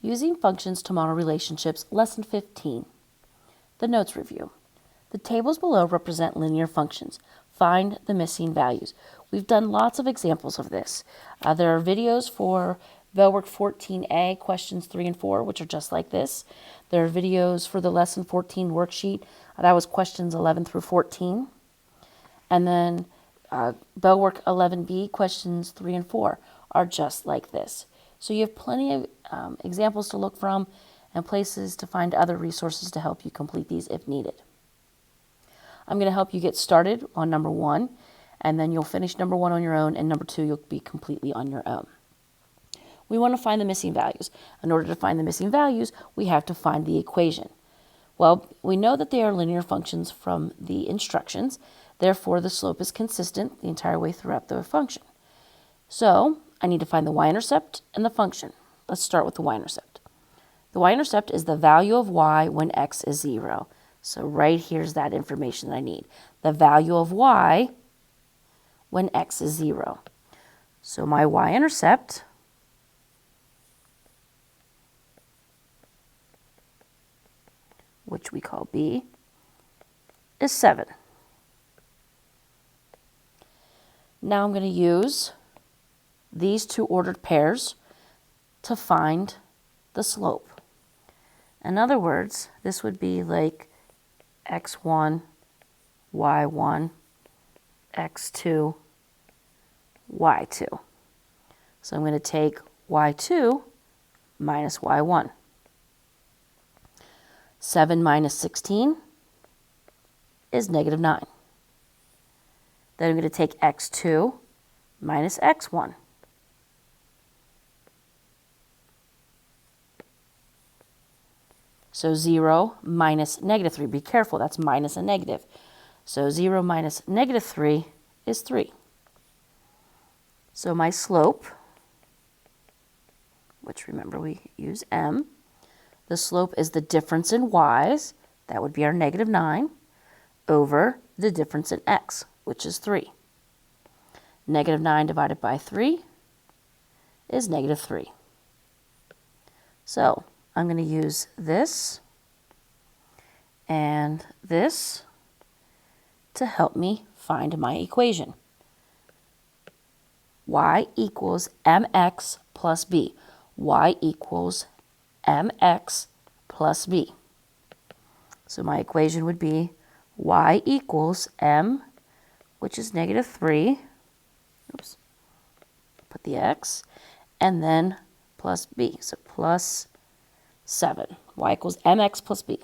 Using functions to model relationships, Lesson 15. The notes review. The tables below represent linear functions. Find the missing values. We've done lots of examples of this. There are videos for Bellwork 14A, questions 3 and 4, which are just like this. There are videos for the Lesson 14 worksheet. That was questions 11 through 14. And then Bellwork 11B, questions 3 and 4 are just like this. So you have plenty of examples to look from and places to find other resources to help you complete these if needed. I'm going to help you get started on number 1, and then you'll finish number 1 on your own, and number 2 you'll be completely on your own. We want to find the missing values. In order to find the missing values, we have to find the equation. Well, we know that they are linear functions from the instructions, therefore the slope is consistent the entire way throughout the function. So I need to find the y-intercept and the function. Let's start with the y-intercept. The y-intercept is the value of y when x is 0. So right here's that information that I need. The value of y when x is 0. So my y-intercept which we call b, is 7. Now I'm going to use these two ordered pairs to find the slope. In other words, this would be like x1, y1, x2, y2. So I'm going to take y2 minus y1. 7 minus 16 is negative 9. Then I'm going to take x2 minus x1. So 0 minus negative 3. Be careful, that's minus a negative. So 0 minus negative 3 is 3. So my slope, which remember we use m, the slope is the difference in y's, that would be our negative 9, over the difference in x, which is 3. Negative 9 divided by 3 is negative 3. So I'm going to use this and this to help me find my equation. Y equals mx plus b. Y equals mx plus b. So my equation would be y equals m, which is negative 3, oops, put the x, and then plus b, so plus 7. Y equals mx plus b.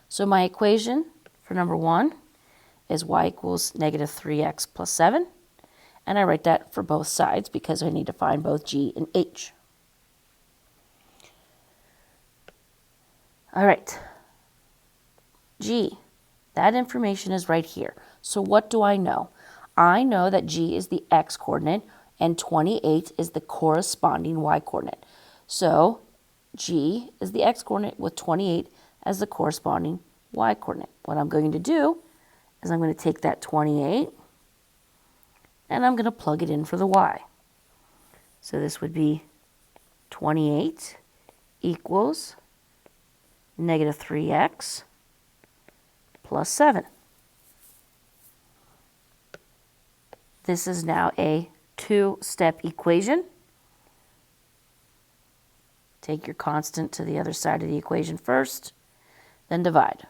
So my equation for number 1 is y equals negative 3x plus 7, and I write that for both sides because I need to find both g and h. All right, g, that information is right here. So what do I know? I know that g is the x-coordinate and 28 is the corresponding y-coordinate. So g is the x-coordinate with 28 as the corresponding y-coordinate. What I'm going to do is I'm going to take that 28 and I'm going to plug it in for the y. So this would be 28 equals negative 3x plus 7. This is now a two-step equation. Take your constant to the other side of the equation first, then divide.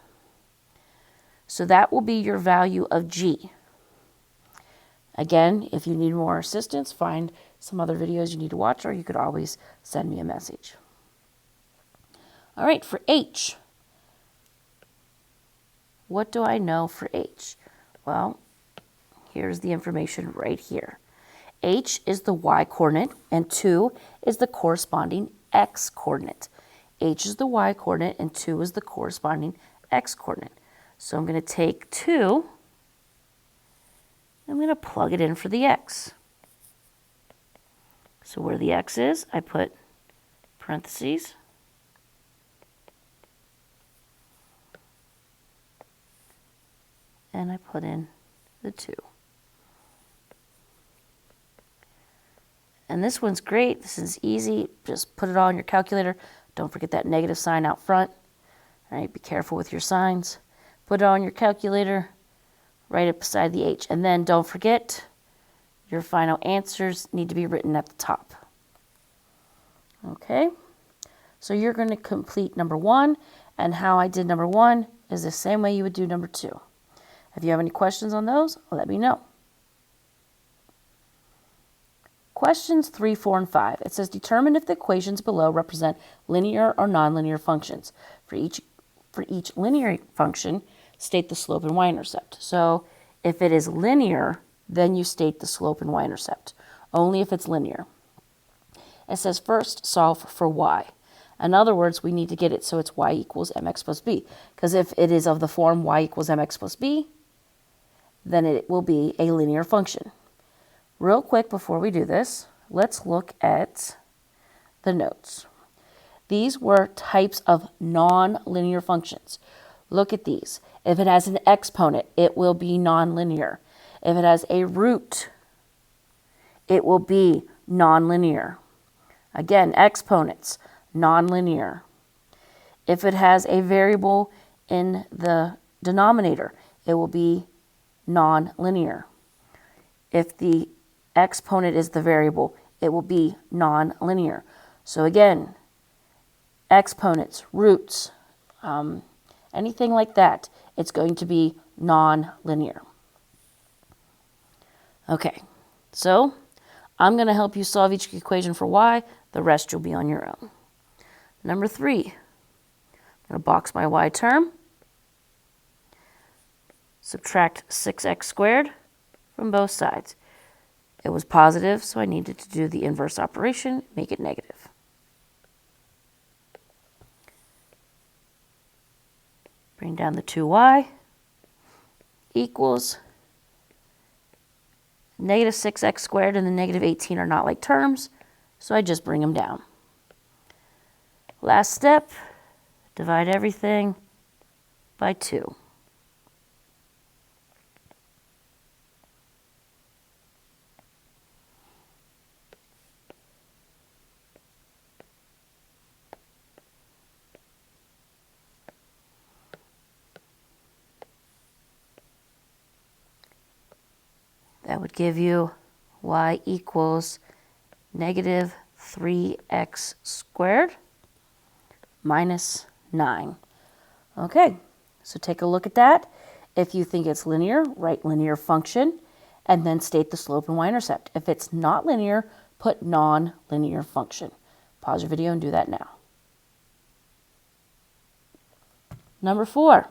So that will be your value of g. Again, if you need more assistance, find some other videos you need to watch, or you could always send me a message. All right, for h, what do I know for h? Well, here's the information right here. H is the y-coordinate, and 2 is the corresponding x-coordinate. H is the y-coordinate, and 2 is the corresponding x-coordinate. So I'm going to take 2, I'm going to plug it in for the x. So where the x is, I put parentheses, and I put in the 2. And this one's great. This is easy. Just put it all on your calculator. Don't forget that negative sign out front. All right, be careful with your signs. Put it on your calculator, write it beside the H. And then don't forget, your final answers need to be written at the top. Okay, so you're going to complete number 1, and how I did number 1 is the same way you would do number 2. If you have any questions on those, let me know. Questions 3, 4, and 5. It says determine if the equations below represent linear or nonlinear functions. For each linear function, state the slope and y-intercept. So if it is linear, then you state the slope and y-intercept. Only if it's linear. It says first solve for y. In other words, we need to get it so it's y equals mx plus b. Because if it is of the form y equals mx plus b, then it will be a linear function. Real quick before we do this, let's look at the notes. These were types of non-linear functions. Look at these. If it has an exponent, it will be nonlinear. If it has a root, it will be nonlinear. Again, exponents, nonlinear. If it has a variable in the denominator, it will be nonlinear. If the exponent is the variable, it will be nonlinear. So again, exponents, roots, anything like that, it's going to be nonlinear. Okay, so I'm going to help you solve each equation for y. The rest you'll be on your own. Number 3, I'm going to box my y term. Subtract 6x squared from both sides. It was positive, so I needed to do the inverse operation, make it negative. Bring down the 2y equals negative 6x squared and the negative 18 are not like terms, so I just bring them down. Last step, divide everything by 2. That would give you y equals negative 3x squared minus 9. Okay, so take a look at that. If you think it's linear, write linear function and then state the slope and y-intercept. If it's not linear, put non-linear function. Pause your video and do that now. Number 4.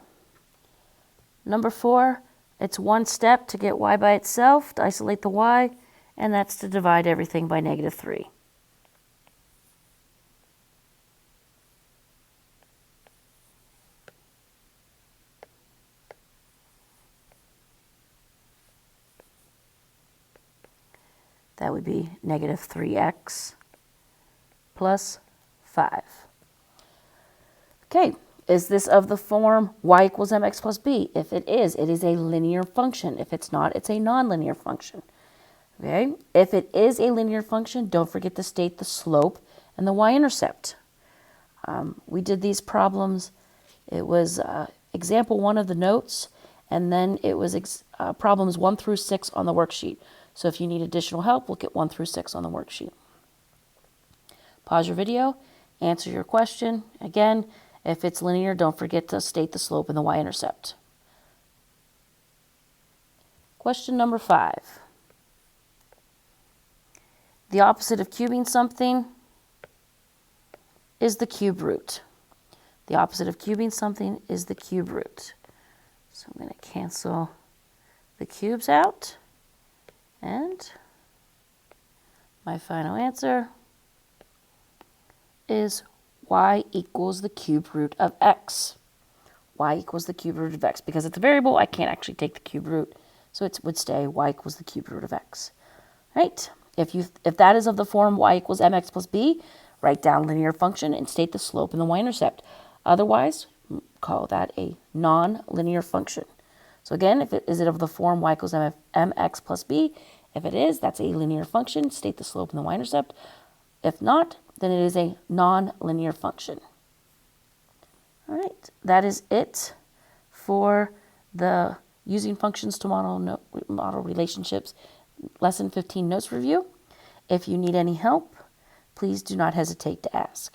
Number 4, it's one step to get y by itself, to isolate the y, and that's to divide everything by negative 3. That would be negative 3x plus 5. Okay, is this of the form y equals mx plus b? If it is a linear function. If it's not, it's a nonlinear function. Okay, if it is a linear function, don't forget to state the slope and the y-intercept. We did these problems. It was example 1 of the notes, and then it was problems 1 through 6 on the worksheet. So if you need additional help, look at 1 through 6 on the worksheet. Pause your video, answer your question. Again, if it's linear, don't forget to state the slope and the y-intercept. Question number 5. The opposite of cubing something is the cube root. The opposite of cubing something is the cube root. So I'm going to cancel the cubes out. And my final answer is y equals the cube root of x. Y equals the cube root of x. Because it's a variable, I can't actually take the cube root. So it would stay y equals the cube root of x. Right? If that is of the form y equals mx plus b, write down linear function and state the slope and the y-intercept. Otherwise, call that a non-linear function. So again, is it of the form y equals mx plus b, If it is, that's a linear function. State the slope and the y-intercept. If not, then it is a non-linear function. All right, that is it for the using functions to model relationships lesson 15 notes review. If you need any help, please do not hesitate to ask.